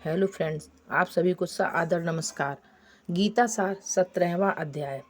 Hello friends, आप सभी को आदर नमस्कार। गीता सार 17वां अध्याय।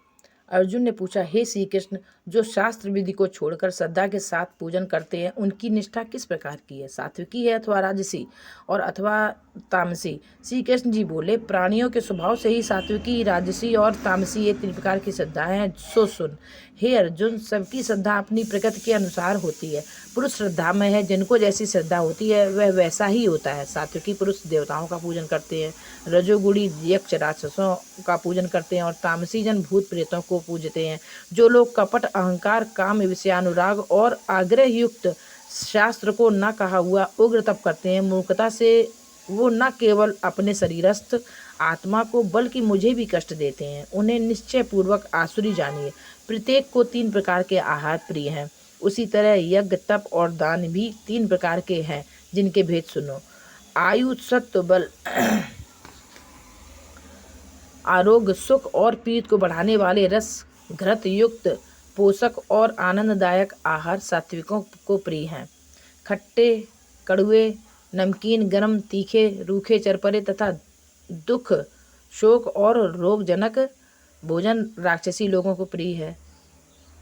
अर्जुन ने पूछा, हे श्री कृष्ण, जो शास्त्र विधि को छोड़कर श्रद्धा के साथ पूजन करते हैं उनकी निष्ठा किस प्रकार की है, सात्विकी है अथवा राजसी और अथवा तामसी? श्री कृष्ण जी बोले, प्राणियों के स्वभाव से ही सात्विकी, राजसी और तामसी ये 3 प्रकार की श्रद्धाएं हैं। सो सुन हे अर्जुन, सबकी श्रद्धा अपनी प्रकृति के अनुसार होती है। पुरुष श्रद्धा में है, जिनको जैसी श्रद्धा होती है वह वैसा ही होता है। सात्विकी पुरुष देवताओं का पूजन करते हैं, रजोगुणी यक्ष राक्षसों का पूजन करते हैं और तामसी जन भूत प्रेतों को पूजते हैं। जो लोग कपट, अहंकार, काम, विषयानुराग और आग्रह युक्त शास्त्र को न कहा हुआ उग्र तप करते हैं, मूर्खता से वो न केवल अपने शरीरस्थ आत्मा को बल्कि मुझे भी कष्ट देते हैं, उन्हें निश्चय पूर्वक आसुरी जानिए। प्रत्येक को 3 प्रकार के आहार प्रिय हैं। उसी तरह यज्ञ, तप और दान भी 3 प्रकार के हैं, जिनके भेद सुनो। आयु, सत्व, बल, आरोग्य, सुख और पीत को बढ़ाने वाले रस घृत युक्त पोषक और आनंददायक आहार सात्विकों को प्रिय हैं। खट्टे, कड़वे, नमकीन, गरम, तीखे, रूखे, चरपरे तथा दुख, शोक और रोगजनक भोजन राक्षसी लोगों को प्रिय है।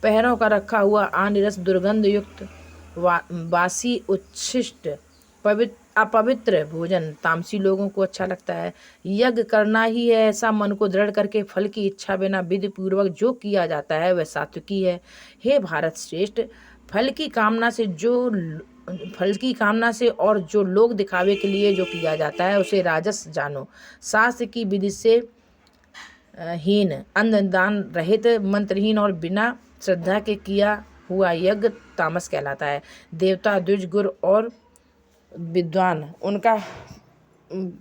पैरों का रखा हुआ आनिरस, दुर्गंध युक्त, बासी, उच्छिष्ट, अपवित्र भोजन तामसी लोगों को अच्छा लगता है। यज्ञ करना ही है, ऐसा मन को दृढ़ करके फल की इच्छा बिना विधि पूर्वक जो किया जाता है वह सात्विकी है। हे भारत श्रेष्ठ, फल की कामना से और जो लोग दिखावे के लिए जो किया जाता है उसे राजस जानो। शास्त्र की विधि से हीन, अन्नदान रहित, मंत्रहीन और बिना श्रद्धा के किया हुआ यज्ञ तामस कहलाता है। देवता, द्विज, गुरु और विद्वान उनका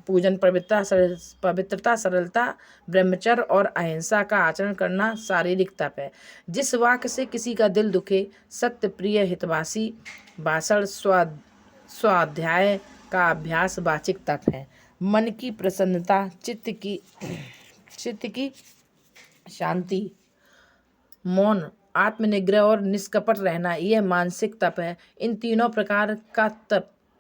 पूजन पवित्रता, सरलता, ब्रह्मचर्य और अहिंसा का आचरण करना शारीरिक तप है। जिस वाक्य से किसी का दिल दुखे, सत्य, प्रिय, हितवासी भाषण, स्वाध्याय का अभ्यास वाचिक तप है। मन की प्रसन्नता, चित्त की शांति, मौन, आत्मनिग्रह और निष्कपट रहना यह मानसिक तप है।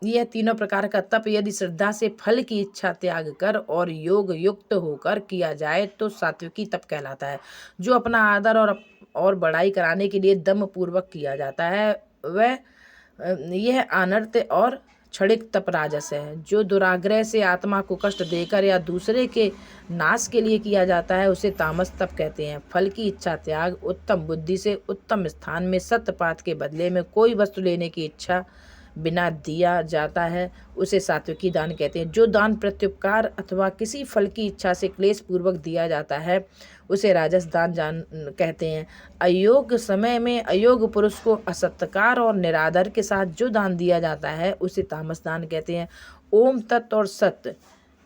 यह तीनों प्रकार का तप यदि श्रद्धा से फल की इच्छा त्याग कर और योग युक्त होकर किया जाए तो सात्विकी तप कहलाता है। जो अपना आदर और बड़ाई कराने के लिए दम पूर्वक किया जाता है वह यह अनर्थ और क्षणिक तप राजस है। जो दुराग्रह से आत्मा को कष्ट देकर या दूसरे के नाश के लिए किया जाता है उसे तामस तप कहते हैं। फल की इच्छा त्याग, उत्तम बुद्धि से उत्तम स्थान में सत्यपात के बदले में कोई वस्तु लेने की इच्छा बिना दिया जाता है उसे सात्विकी दान कहते हैं। जो दान प्रत्युपकार अथवा किसी फल की इच्छा से क्लेश पूर्वक दिया जाता है उसे राजस दान कहते हैं। अयोग्य समय में अयोग्य पुरुष को असत्कार और निरादर के साथ जो दान दिया जाता है उसे तामस दान कहते हैं। ओम, तत् और सत्य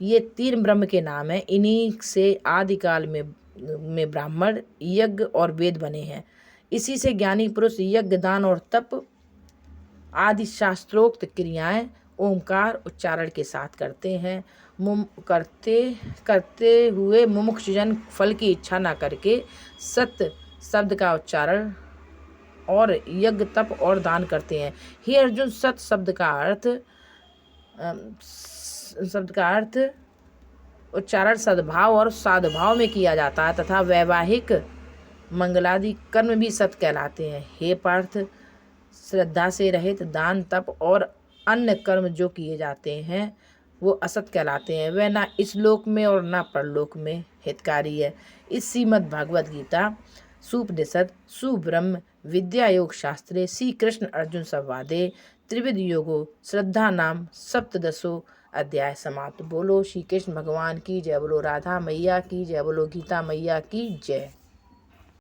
ये 3 ब्रह्म के नाम हैं। इन्हीं से आदिकाल में ब्राह्मण, यज्ञ और वेद बने हैं। इसी से ज्ञानी पुरुष यज्ञ, दान और तप आदि शास्त्रोक्त क्रियाएं ओंकार उच्चारण के साथ करते हैं। करते हुए मुमुक्षुजन फल की इच्छा न करके सत्य शब्द का उच्चारण और यज्ञ, तप और दान करते हैं। हे अर्जुन, सत्य शब्द का अर्थ उच्चारण सद्भाव और साधुभाव में किया जाता है तथा वैवाहिक मंगलादि कर्म भी सत्य कहलाते हैं। हे पार्थ, श्रद्धा से रहित दान, तप और अन्य कर्म जो किए जाते हैं वो असत कहलाते हैं। वह ना इस लोक में और ना परलोक में हितकारी है। इस श्रीमद् भागवत गीता सुपनिषद सुब्रह्म विद्या योग शास्त्रे श्री कृष्ण अर्जुन संवादे त्रिविध योगो श्रद्धा नाम 17वां अध्याय समाप्त। बोलो श्री कृष्ण भगवान की जय, बोलो राधा मैया की जय, बोलो गीता मैया की जय।